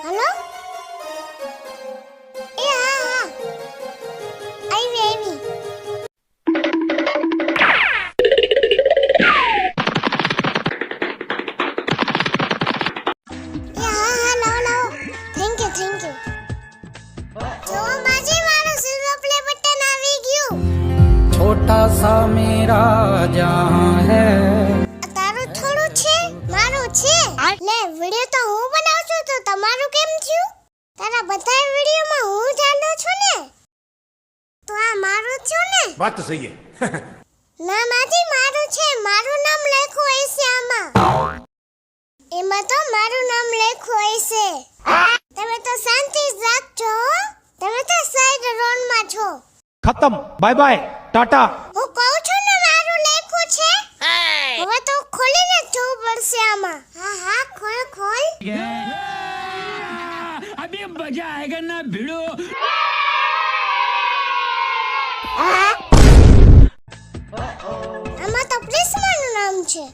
Hello એ હા આવી લાવો થેન્ક યુ જો માજી મારું સિલ્વર પ્લે બટન આવી ગયું छोटा सा मेरा जहां है તારું થોડું છે મારું છે લે વિડિયો તો હું બનાવું છું તો તમારું કેમ થયું તારા બધા વિડિયોમાં હું જાણો છું ને તો આ મારું થયું ને बात तो सही है ના માજી મારું છે મારું નામ લખ્યું હોય છે આમાં એમાં તો મારું નામ લખ્યું હોય છે તમે તો શાંતિ રાખજો હો. તમે તો સાઈડ રોડમાં છો खत्म बाय बाय टाटा હું કહું છું ને મારું લખ્યું છે હવે તો ખોલીને જ જોવું પડશે આમાં હા ખોલ अभी मजा आएगा ना भिड़ो આમાં તો પ્રિન્સમાનું નામ છે